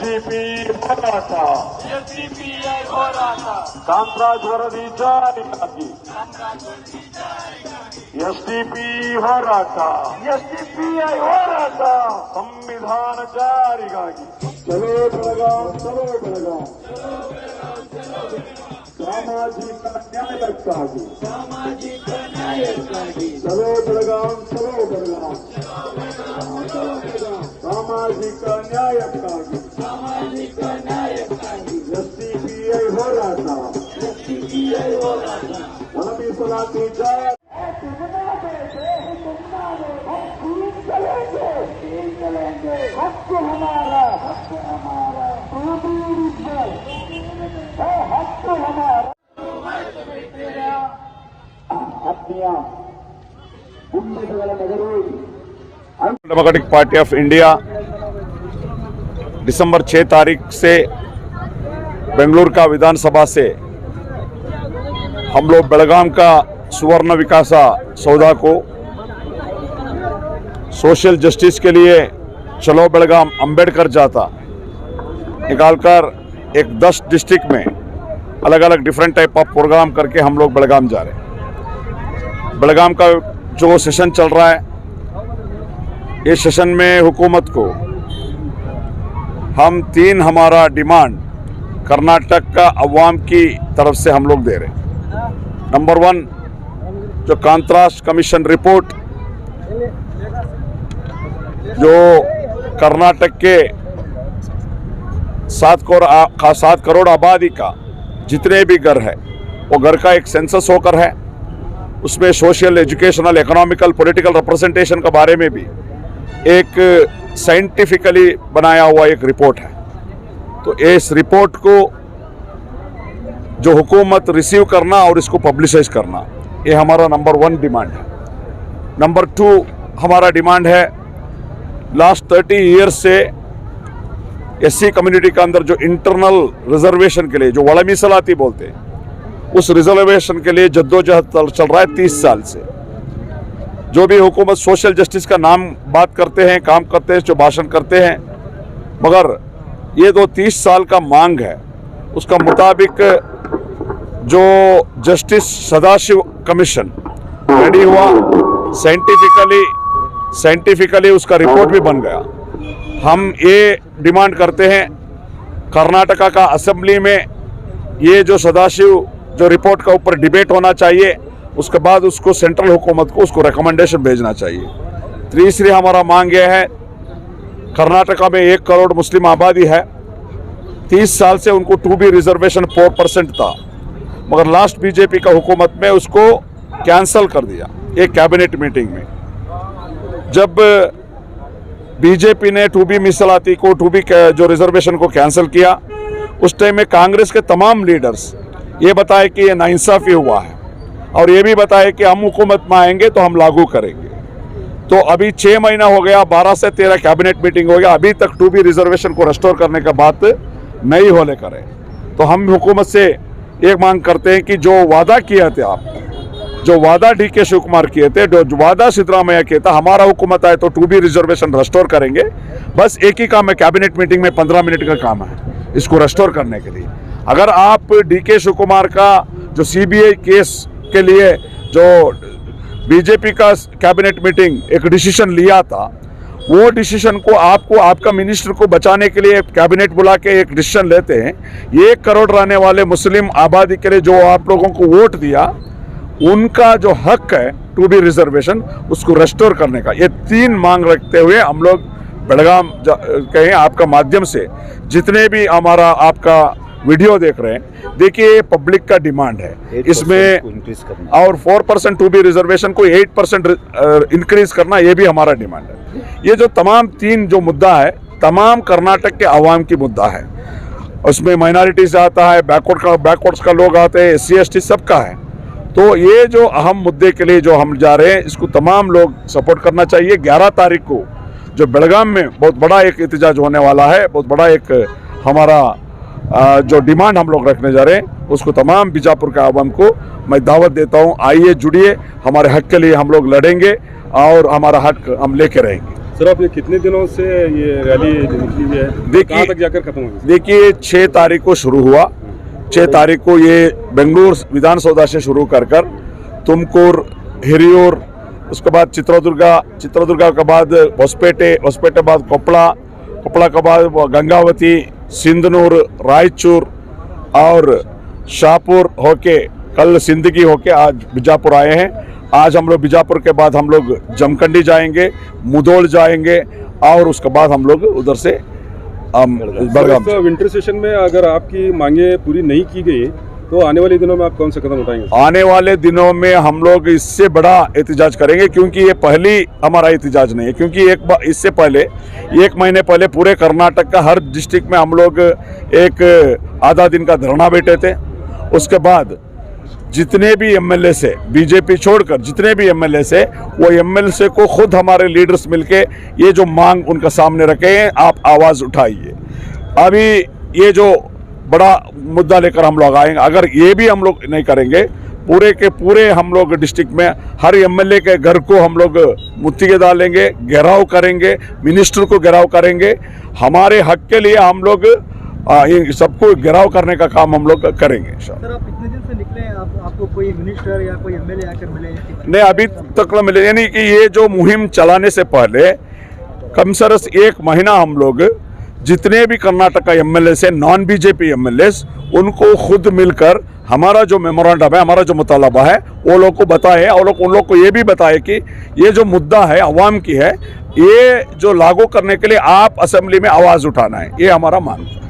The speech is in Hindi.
ಎಸ್ಡಿಪಿ ಹೋರಾಟ ಕಾಂತರಾಜ್ ವರದಿ ಜಾರಿಗಾಗಿ ಎಸ್ಡಿಪಿ ಹೋರಾಟ ಸಂವಿಧಾನ ಜಾರಿಗಾಗಿ ಚಲೋ ಬೆಳಗಾಂ ಚಲೋ ಬೆಳಗಾಂ ಸಾಮಾಜಿಕ ನ್ಯಾಯಕ್ಕಾಗಿ ಚಲೋ ಬೆಳಗಾಂ ಚಲೋ ಬೆಳಗಾಂ ಸಾಮಾಜಿಕ ನ್ಯಾಯಕ್ಕಾಗಿ ಎಸ್ಡಿಪಿಐ ಹೋರಾಟ ಒಳ ಮೀಸಲಾತಿ ಜಾರಿ हक हमारा हक हमारा डेमोक्रेटिक पार्टी ऑफ इंडिया दिसंबर 6 तारीख से बेंगलुरु का विधानसभा से हम लोग बेलगाम का सुवर्ण विकासा सौदा को सोशल जस्टिस के लिए चलो बेलगाम अंबेडकर जाता निकालकर एक 10 डिस्ट्रिक्ट में अलग अलग डिफरेंट टाइप ऑफ प्रोग्राम करके हम लोग बेलगाम जा रहे हैं। बेलगाम का जो सेशन चल रहा है, इस सेशन में हुकूमत को हम 3 हमारा डिमांड कर्नाटक का अवाम की तरफ से हम लोग दे रहे हैं। नंबर 1, जो कांतराज कमीशन रिपोर्ट जो कर्नाटक के 7 करोड़ आबादी का जितने भी घर है वो घर का एक सेंसस होकर है, उसमें social, educational, economical, political representation के बारे में भी एक साइंटिफिकली बनाया हुआ एक रिपोर्ट है। तो इस रिपोर्ट को जो हुकूमत रिसीव करना और इसको पब्लिसाइज करना, ये हमारा नंबर 1 डिमांड है। नंबर 2 हमारा डिमांड है, लास्ट 30 ईयर्स से एससी कम्युनिटी के अंदर जो इंटरनल रिजर्वेशन के लिए जो वड़ा मीಸಲಾತಿ बोलते हैं, उस रिजर्वेशन के लिए जद्दोजहद चल रहा है 30 साल से। जो भी हुकूमत सोशल जस्टिस का नाम बात करते हैं, काम करते हैं, जो भाषण करते हैं, मगर ये 30 साल का मांग है, उसका मुताबिक जो जस्टिस सदाशिव कमीशन रेडी हुआ, साइंटिफिकली उसका रिपोर्ट भी बन गया। हम ये डिमांड करते हैं कर्नाटका का असेंबली में ये जो सदाशिव जो रिपोर्ट का ऊपर डिबेट होना चाहिए, उसके बाद उसको सेंट्रल हुकूमत को उसको रिकमेंडेशन भेजना चाहिए। तीसरी हमारा मांग यह है, कर्नाटका में 1 करोड़ मुस्लिम आबादी है, 30 साल से उनको 2B रिजर्वेशन 4% था, मगर लास्ट बीजेपी का हुकूमत में उसको कैंसल कर दिया एक कैबिनेट मीटिंग में। जब बीजेपी ने 2B मीಸಲಾತಿ को 2B जो रिजर्वेशन को कैंसिल किया, उस टाइम में कांग्रेस के तमाम लीडर्स ये बताए कि ये नाइंसाफ़ी हुआ है और ये भी बताए कि हम हुकूमत में आएंगे तो हम लागू करेंगे। तो अभी 6 महीना हो गया, 12 से 13 कैबिनेट मीटिंग हो गया, अभी तक 2B रिजर्वेशन को रेस्टोर करने का बात नहीं होने करे। तो हम हुकूमत से एक मांग करते हैं कि जो वादा किया थे आप, जो वादा DK शिव कुमार किए थे, जो वादा सिद्धरामैया किया था, हमारा हुकूमत आए तो 2B रिजर्वेशन रेस्टोर करेंगे। बस एक ही काम है, कैबिनेट मीटिंग में 15 मिनट का काम है इसको रेस्टोर करने के लिए। अगर आप DK शिव कुमार का जो CBI केस के लिए जो बीजेपी का कैबिनेट मीटिंग एक डिसीजन लिया था, वो डिसीजन को आपको आपका मिनिस्टर को बचाने के लिए कैबिनेट बुला के एक डिसीजन लेते हैं। 1 करोड़ रहने वाले मुस्लिम आबादी के लिए जो आप लोगों को वोट दिया, उनका जो हक है 2B रिजर्वेशन, उसको रेस्टोर करने का, ये 3 मांग रखते हुए हम लोग बेलगाम कहें आपका माध्यम से जितने भी हमारा आपका वीडियो देख रहे हैं, देखिए पब्लिक का डिमांड है इसमें, और 4% 2B रिजर्वेशन को 8% इंक्रीज करना, ये भी हमारा डिमांड है। ये जो तमाम 3 जो मुद्दा है, तमाम कर्नाटक के आवाम की मुद्दा है। उसमें माइनॉरिटीज आता है, बैकवर्ड्स का लोग आते हैं, SC ST सबका है। तो ये जो अहम मुद्दे के लिए जो हम जा रहे हैं, इसको तमाम लोग सपोर्ट करना चाहिए। 11 तारीख को जो बेलगाम में बहुत बड़ा एक एहतजाज होने वाला है, बहुत बड़ा एक हमारा जो डिमांड हम लोग रखने जा रहे हैं, उसको तमाम बीजापुर के आवाम को मैं दावत देता हूँ, आइए जुड़िए, हमारे हक के लिए हम लोग लड़ेंगे और हमारा हक हम लेके रहेंगे। सर आप ये कितने दिनों से ये रैली निकली हुई है, कहाँ तक जाकर खत्म होगी? देखिए 6 तारीख को शुरू हुआ, 6 तारीख को ये बेंगलुरु विधान सौदा से शुरू कर तुमकुर, हिरियूर, उसके बाद चित्रदुर्गा के बाद होसपेटे बाद कोपड़ा के बाद गंगावती, सिंधनूर, रायचूर और शाहपुर होके कल सिंदगी होके आज बीजापुर आए हैं। आज हम लोग बीजापुर के बाद हम लोग जमखंडी जाएंगे, मुधोल जाएंगे और उसके बाद हम लोग उधर से बड़गाम। विंटर सेशन में अगर आपकी मांगे पूरी नहीं की गई तो आने वाले दिनों में आप कौन सा कदम उठाएंगे? आने वाले दिनों में हम लोग इससे बड़ा एहतजाज करेंगे, क्योंकि ये पहली हमारा एहतजाज नहीं है। क्योंकि इससे पहले 1 महीने पहले पूरे कर्नाटक का हर डिस्ट्रिक्ट में हम लोग एक आधा दिन का धरना बैठे थे। उसके बाद जितने भी एमएलए से, बीजेपी छोड़कर जितने भी एमएलए से, वो एमएलए को खुद हमारे लीडर्स मिलके ये जो मांग उनका सामने रखे हैं, आप आवाज़ उठाइए। अभी ये जो बड़ा मुद्दा लेकर हम लोग आएंगे, अगर ये भी हम लोग नहीं करेंगे, पूरे के पूरे हम लोग डिस्ट्रिक्ट में हर एमएलए के घर को हम लोग मुत्तिगे डालेंगे, घेराव करेंगे, मिनिस्टर को घेराव करेंगे। हमारे हक के लिए हम लोग सबको घेराव करने का काम हम लोग करेंगे। सर आप इतने दिन से निकले, आपको कोई मिनिस्टर या कोई एमएलए आकर मिले? नहीं, अभी तक न मिले। यानी कि ये जो मुहिम चलाने से पहले कम से कम 1 महीना हम लोग जितने भी कर्नाटक का एमएलए से, नॉन बीजेपी एमएलए, उनको खुद मिलकर हमारा जो मेमोरेंडम है, हमारा जो मुतालबा है, वो लोग को बताए और उन लोग को ये भी बताए कि ये जो मुद्दा है अवाम की है, ये जो लागू करने के लिए आप असेंबली में आवाज़ उठाना है, ये हमारा मांग है।